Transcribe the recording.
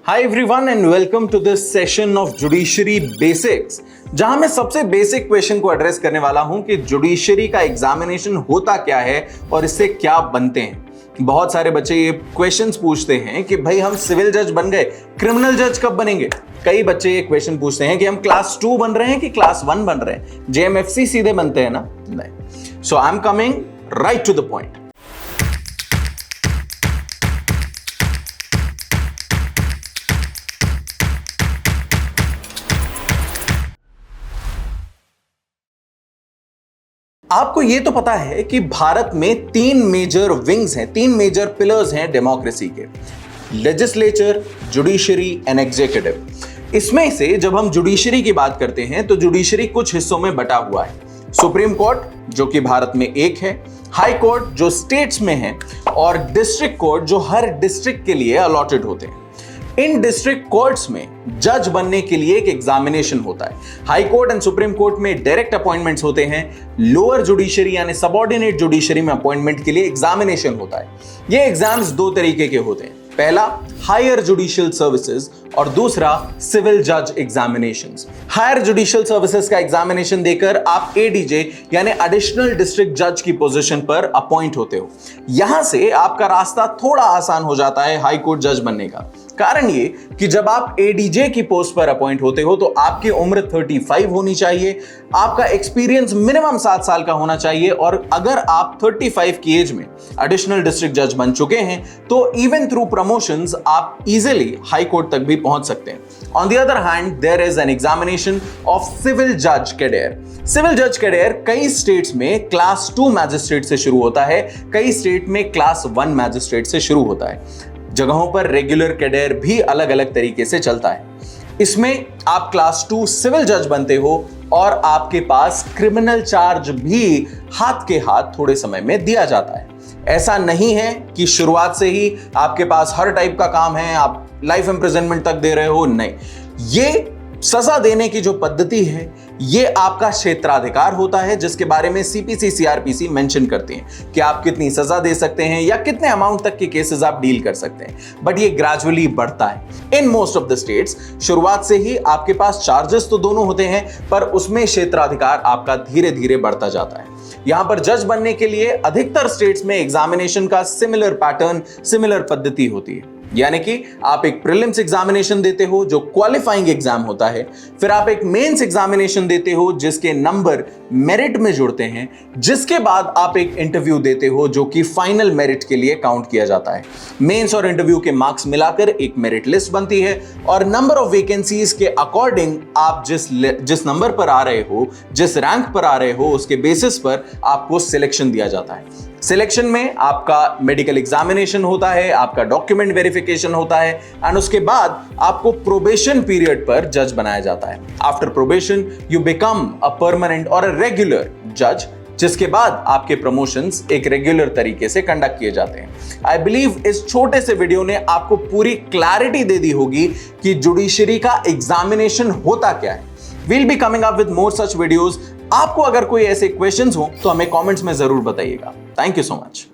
Hi everyone and welcome to this session of Judiciary Basics, जहां मैं सबसे basic question को एड्रेस करने वाला हूं कि जुडिशरी का एग्जामिनेशन होता क्या है और इससे क्या बनते हैं। बहुत सारे बच्चे ये क्वेश्चंस पूछते हैं कि भाई हम सिविल जज बन गए, क्रिमिनल जज कब बनेंगे। कई बच्चे ये क्वेश्चन पूछते हैं कि हम क्लास 2 बन रहे हैं कि क्लास 1 बन रहे हैं, जेएमएफसी सीधे बनते हैं ना? नहीं। So I am coming right to the point. आपको ये तो पता है कि भारत में 3 मेजर विंग्स हैं, 3 मेजर पिलर्स हैं डेमोक्रेसी के, लेजिस्लेचर, जुडिशरी एंड एग्जीक्यूटिव। इसमें से जब हम जुडिशरी की बात करते हैं तो जुडिशरी कुछ हिस्सों में बटा हुआ है। सुप्रीम कोर्ट जो कि भारत में एक है, हाई कोर्ट जो स्टेट्स में है और डिस्ट्रिक्ट कोर्ट जो हर डिस्ट्रिक्ट के लिए अलॉटेड होते हैं। इन डिस्ट्रिक्ट कोर्ट्स में जज बनने के लिए एक एग्जामिनेशन होता है। High court and supreme court में डायरेक्ट अपॉइंटमेंट्स होते हैं। लोअर जुडिशरी यानी सबऑर्डिनेट जुडिशरी में अपॉइंटमेंट के लिए एग्जामिनेशन होता है। ये एग्जाम्स 2 तरीके के होते हैं, पहला हायर जुडिशियल सर्विसेज और दूसरा सिविल जज एग्जामिनेशंस। हायर जुडिशियल सर्विसेज का एग्जामिनेशन देकर आप एडीजे यानी एडिशनल डिस्ट्रिक्ट जज की पोजीशन पर अपॉइंट होते हो। यहां से आपका रास्ता थोड़ा आसान हो जाता है हाई कोर्ट जज बनने का। कारण ये कि जब आप एडीजे की पोस्ट पर अपॉइंट होते हो तो आपकी उम्र 35 होनी चाहिए, आपका एक्सपीरियंस मिनिमम 7 साल का होना चाहिए और अगर आप 35 की एज में एडिशनल डिस्ट्रिक्ट जज बन चुके हैं तो इवन थ्रू प्रमोशंस आप इजीली हाई कोर्ट तक भी पहुंच सकते हैं। On the other hand there is an examination of civil जज कैडेयर। सिविल जज कैडेयर कई स्टेट्स में क्लास 2 मैजिस्ट्रेट से शुरू होता है, कई स्टेट में क्लास 1 मैजिस्ट्रेट से शुरू होता है। जगहों पर रेगुलर कैडेयर भी अलग अलग तरीके से चलता है। इसमें आप क्लास 2 सिविल जज बनते हो और आपके पास क्रिमिनल चार्ज भी हाथ के हाथ थोड़े समय में दिया जाता है। ऐसा नहीं है कि शुरुआत से ही आपके पास हर टाइप का काम है, आप लाइफ इंप्रिजनमेंट तक दे रहे हो, नहीं। ये सजा देने की जो पद्धति है ये आपका क्षेत्राधिकार होता है, जिसके बारे में सीपीसी सीआरपीसी मेंशन करते हैं कि आप कितनी सजा दे सकते हैं या कितने अमाउंट तक के केसेस आप डील कर सकते हैं। बट ये ग्रेजुअली बढ़ता है। In most of the states शुरुआत से ही आपके पास चार्जेस तो दोनों होते हैं पर उसमें क्षेत्राधिकार आपका धीरे धीरे बढ़ता जाता है। यहां पर जज बनने के लिए अधिकतर स्टेट्स में एग्जामिनेशन का सिमिलर पैटर्न, सिमिलर पद्धति होती है। यानी कि आप एक प्रीलिम्स एग्जामिनेशन देते हो जो क्वालिफाइंग एग्जाम होता है, फिर आप एक मेंस एग्जामिनेशन देते हो जिसके नंबर मेरिट में जुड़ते हैं, जिसके बाद आप एक इंटरव्यू देते हो जो कि फाइनल मेरिट के लिए काउंट किया जाता है। मेंस और इंटरव्यू के मार्क्स मिलाकर एक मेरिट लिस्ट बनती है और नंबर ऑफ वैकेंसीज के अकॉर्डिंग आप जिस नंबर पर आ रहे हो, जिस रैंक पर आ रहे हो, उसके बेसिस पर आपको सिलेक्शन दिया जाता है। सिलेक्शन में आपका मेडिकल एग्जामिनेशन होता है, आपका डॉक्यूमेंट वेरिफिकेशन होता है एंड उसके बाद आपको प्रोबेशन पीरियड पर जज बनाया जाता है। After probation you become a permanent और अ रेगुलर जज, जिसके बाद आपके प्रमोशंस एक रेगुलर तरीके से कंडक्ट किए जाते हैं। आई बिलीव इस छोटे से वीडियो ने आपको पूरी क्लैरिटी दे दी होगी कि जुडिशरी का एग्जामिनेशन होता क्या है। We'll be coming up with more such videos. आपको अगर कोई ऐसे क्वेश्चंस हो तो हमें कमेंट्स में जरूर बताइएगा। Thank you so much.